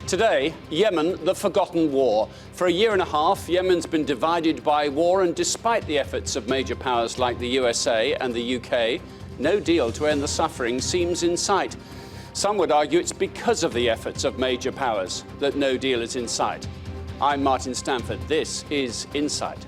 Today, Yemen, the forgotten war. For a year and a half, Yemen's been divided by war, and despite the efforts of major powers like the USA and the UK, no deal to end the suffering seems in sight. Some would argue it's because of the efforts of major powers that no deal is in sight. I'm Martin Stanford. This is Insight.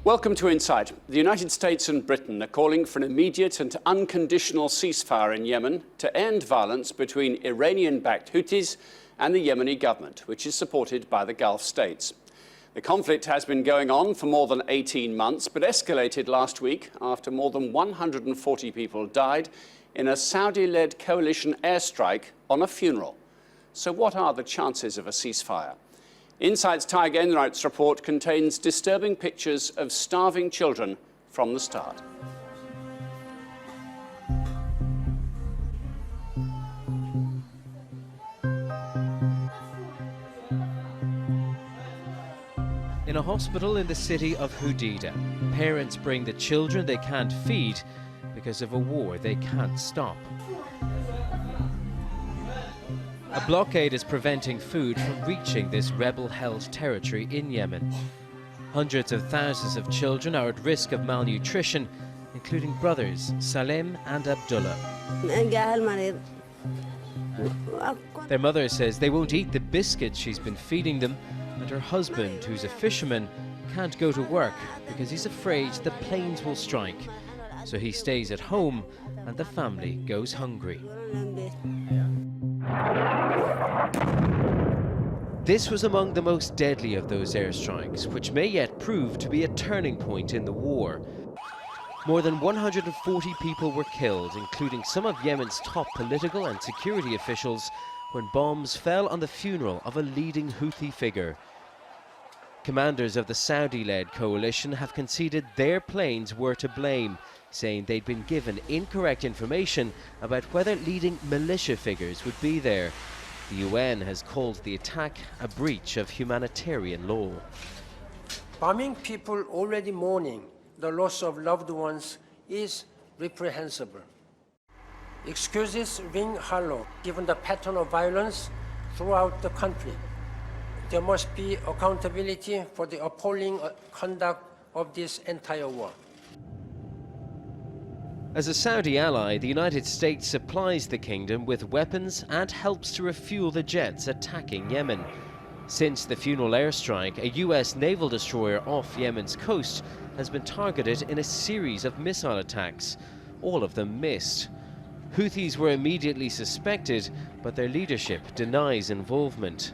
Welcome to Insight. The United States and Britain are calling for an immediate and unconditional ceasefire in Yemen to end violence between Iranian-backed Houthis and the Yemeni government, which is supported by the Gulf states. The conflict has been going on for more than 18 months, but escalated last week after more than 140 people died in a Saudi-led coalition airstrike on a funeral. So what are the chances of a ceasefire? Insight's Tiger Enright's report contains disturbing pictures of starving children from the start. In a hospital in the city of Hodeida, parents bring the children they can't feed because of a war they can't stop. A blockade is preventing food from reaching this rebel-held territory in Yemen. Hundreds of thousands of children are at risk of malnutrition, including brothers Salem and Abdullah. Their mother says they won't eat the biscuits she's been feeding them, and her husband, who's a fisherman, can't go to work because he's afraid the planes will strike. So he stays at home and the family goes hungry. This was among the most deadly of those airstrikes, which may yet prove to be a turning point in the war. More than 140 people were killed, including some of Yemen's top political and security officials, when bombs fell on the funeral of a leading Houthi figure. Commanders of the Saudi-led coalition have conceded their planes were to blame, saying they'd been given incorrect information about whether leading militia figures would be there. The UN has called the attack a breach of humanitarian law. Bombing people already mourning the loss of loved ones is reprehensible. Excuses ring hollow given the pattern of violence throughout the country. There must be accountability for the appalling conduct of this entire war. As a Saudi ally, the United States supplies the kingdom with weapons and helps to refuel the jets attacking Yemen. Since the funeral airstrike, a US naval destroyer off Yemen's coast has been targeted in a series of missile attacks, all of them missed. Houthis were immediately suspected, but their leadership denies involvement.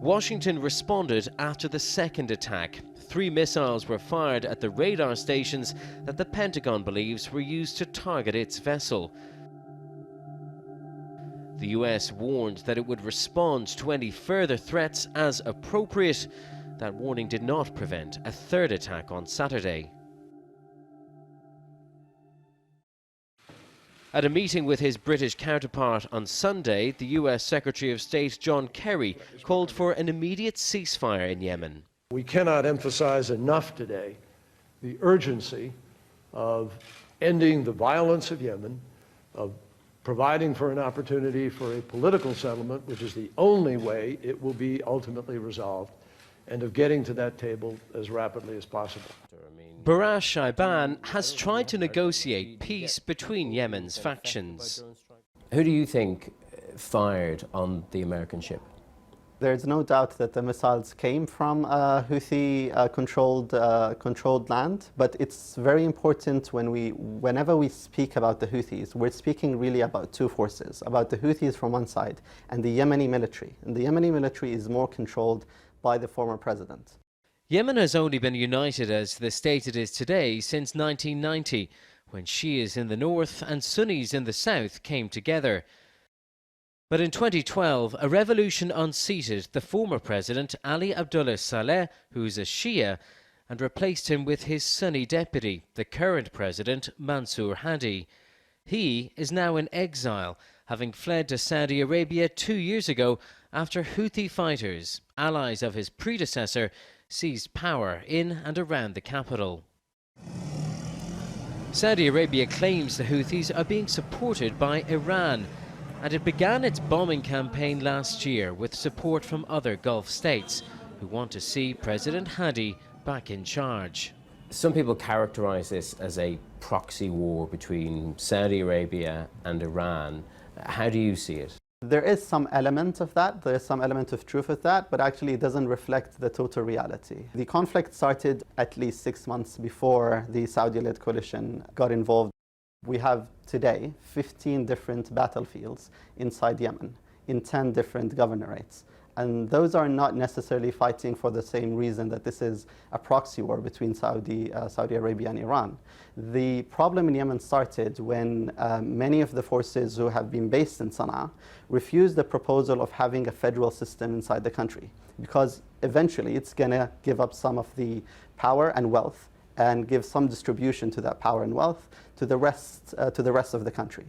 Washington responded after the second attack. 3 missiles were fired at the radar stations that the Pentagon believes were used to target its vessel. The US warned that it would respond to any further threats as appropriate. That warning did not prevent a third attack on Saturday. At a meeting with his British counterpart on Sunday, the US Secretary of State John Kerry called for an immediate ceasefire in Yemen. We cannot emphasize enough today the urgency of ending the violence of Yemen, of providing for an opportunity for a political settlement, which is the only way it will be ultimately resolved, and of getting to that table as rapidly as possible. Barash Shaiban has tried to negotiate peace between Yemen's factions. Who do you think fired on the American ship? There's no doubt that the missiles came from Houthi-controlled land, but it's very important whenever we speak about the Houthis, we're speaking really about two forces, about the Houthis from one side and the Yemeni military. And the Yemeni military is more controlled by the former president. Yemen has only been united as the state it is today since 1990, when Shias in the north and Sunnis in the south came together. But in 2012, a revolution unseated the former president Ali Abdullah Saleh, who's a Shia, and replaced him with his Sunni deputy, the current president Mansour Hadi. He is now in exile, having fled to Saudi Arabia 2 years ago after Houthi fighters, allies of his predecessor, seized power in and around the capital. Saudi Arabia claims the Houthis are being supported by Iran, and it began its bombing campaign last year with support from other Gulf states who want to see President Hadi back in charge. Some people characterize this as a proxy war between Saudi Arabia and Iran. How do you see it? There is some element of that, there is some element of truth with that, but actually it doesn't reflect the total reality. The conflict started at least 6 months before the Saudi-led coalition got involved. We have today 15 different battlefields inside Yemen in 10 different governorates. And those are not necessarily fighting for the same reason that this is a proxy war between Saudi Arabia and Iran. The problem in Yemen started when many of the forces who have been based in Sana'a refused the proposal of having a federal system inside the country, because eventually it's going to give up some of the power and wealth and give some distribution to that power and wealth to the rest of the country.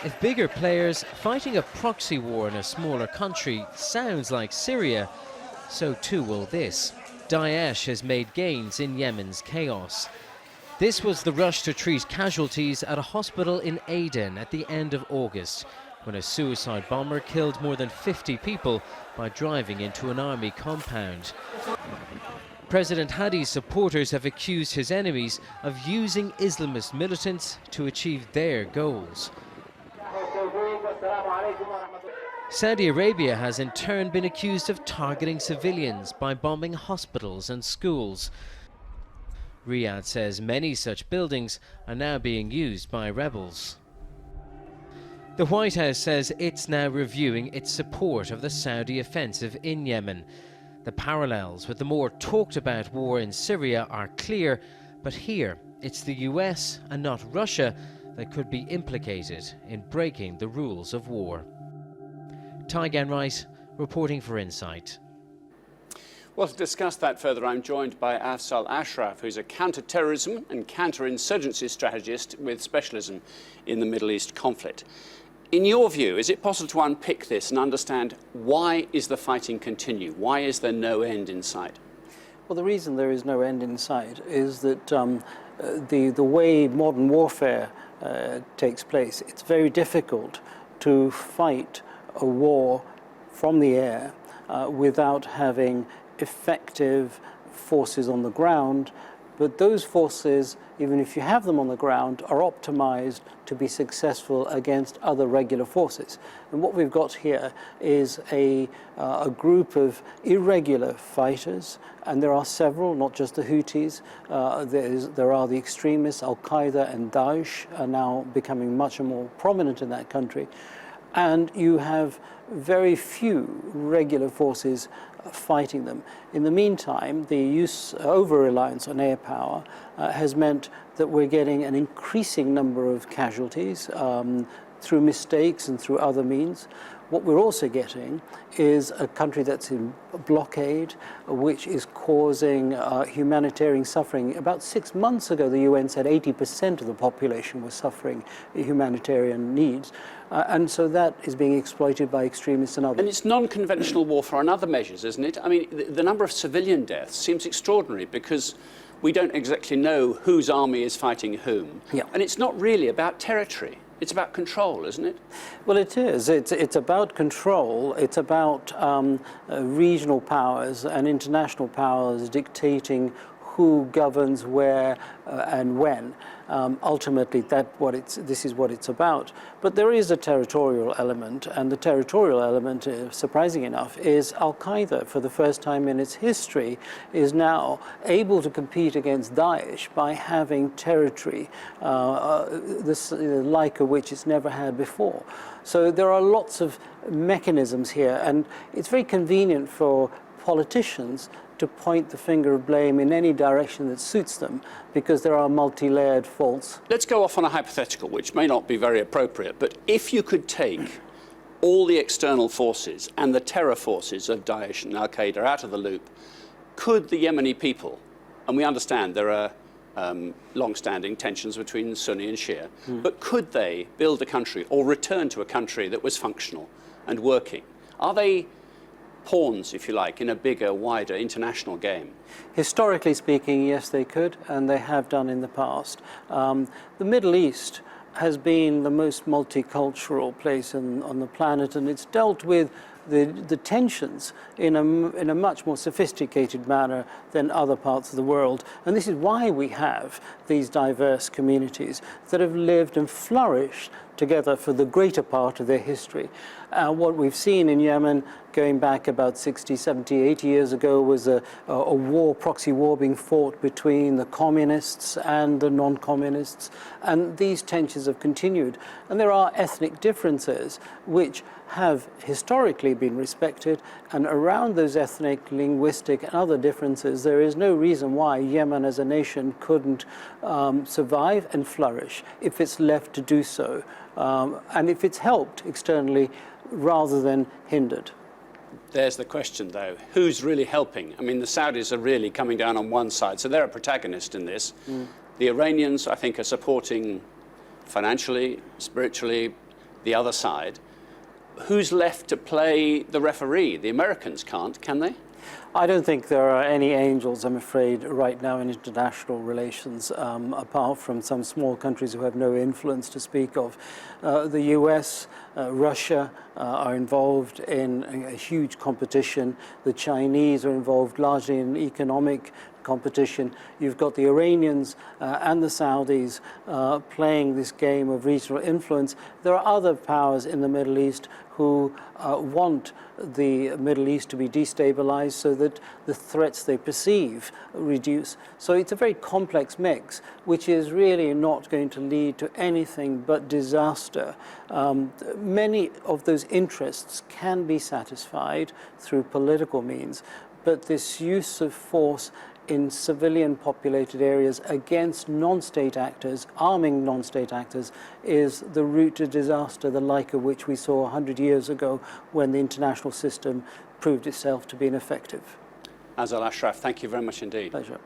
If bigger players fighting a proxy war in a smaller country sounds like Syria, so too will this. Daesh has made gains in Yemen's chaos. This was the rush to treat casualties at a hospital in Aden at the end of August, when a suicide bomber killed more than 50 people by driving into an army compound. President Hadi's supporters have accused his enemies of using Islamist militants to achieve their goals. Saudi Arabia has in turn been accused of targeting civilians by bombing hospitals and schools. Riyadh says many such buildings are now being used by rebels. The White House says it's now reviewing its support of the Saudi offensive in Yemen. The parallels with the more talked about war in Syria are clear, but here it's the US and not Russia that could be implicated in breaking the rules of war. Tygan Wright, reporting for Insight. Well, to discuss that further, I'm joined by Afzal Ashraf, who's a counter-terrorism and counter-insurgency strategist with specialism in the Middle East conflict. In your view, is it possible to unpick this and understand why is the fighting continue? Why is there no end in sight? Well, the reason there is no end in sight is that the way modern warfare takes place, it's very difficult to fight a war from the air without having effective forces on the ground. But those forces, even if you have them on the ground, are optimized to be successful against other regular forces. And what we've got here is a group of irregular fighters, and there are several, not just the Houthis. There are the extremists, Al-Qaeda and Daesh are now becoming much more prominent in that country. And you have very few regular forces fighting them. In the meantime, the over-reliance on air power has meant that we're getting an increasing number of casualties through mistakes and through other means. What we're also getting is a country that's in blockade, which is causing humanitarian suffering. About 6 months ago, the UN said 80% of the population was suffering humanitarian needs. And so that is being exploited by extremists and others. And it's non-conventional warfare on other measures, isn't it? I mean, the number of civilian deaths seems extraordinary because we don't exactly know whose army is fighting whom. Yeah. And it's not really about territory. It's about control, isn't it? Well, it is. It's about control. It's about regional powers and international powers dictating who governs where and when. Ultimately, this is what it's about. But there is a territorial element, and the territorial element, surprising enough, is Al-Qaeda, for the first time in its history, is now able to compete against Daesh by having territory, like of which it's never had before. So there are lots of mechanisms here, and it's very convenient for politicians to point the finger of blame in any direction that suits them, because there are multi-layered faults. Let's go off on a hypothetical, which may not be very appropriate, but if you could take all the external forces and the terror forces of Daesh and Al-Qaeda out of the loop, could the Yemeni people, and we understand there are long-standing tensions between Sunni and Shia. But could they build a country or return to a country that was functional and working? Are they pawns, if you like, in a bigger, wider international game? Historically speaking, yes, they could, and they have done in the past. The Middle East has been the most multicultural place on the planet, and it's dealt with the tensions in a much more sophisticated manner than other parts of the world. And this is why we have these diverse communities that have lived and flourished together for the greater part of their history. What we've seen in Yemen going back about 60, 70, 80 years ago was a war, proxy war being fought between the communists and the non-communists, and these tensions have continued. And there are ethnic differences which have historically been respected, and around those ethnic, linguistic and other differences, there is no reason why Yemen as a nation couldn't survive and flourish if it's left to do so, and if it's helped externally rather than hindered. There's the question, though. Who's really helping? I mean, the Saudis are really coming down on one side, so they're a protagonist in this. The Iranians, I think, are supporting financially, spiritually, the other side. Who's left to play the referee? The Americans can't, can they? I don't think there are any angels, I'm afraid, right now in international relations, apart from some small countries who have no influence to speak of. The US, Russia are involved in a huge competition. The Chinese are involved largely in economic competition. You've got the Iranians and the Saudis playing this game of regional influence. There are other powers in the Middle East who want the Middle East to be destabilized so that the threats they perceive reduce. So it's a very complex mix, which is really not going to lead to anything but disaster. Many of those interests can be satisfied through political means, but this use of force in civilian populated areas against non-state actors, arming non-state actors, is the route to disaster, the like of which we saw 100 years ago when the international system proved itself to be ineffective. Azal Ashraf, thank you very much indeed. Pleasure.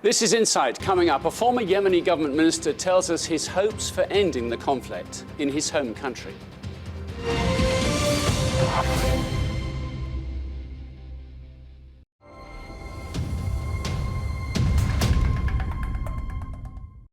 This is Insight. Coming up, a former Yemeni government minister tells us his hopes for ending the conflict in his home country.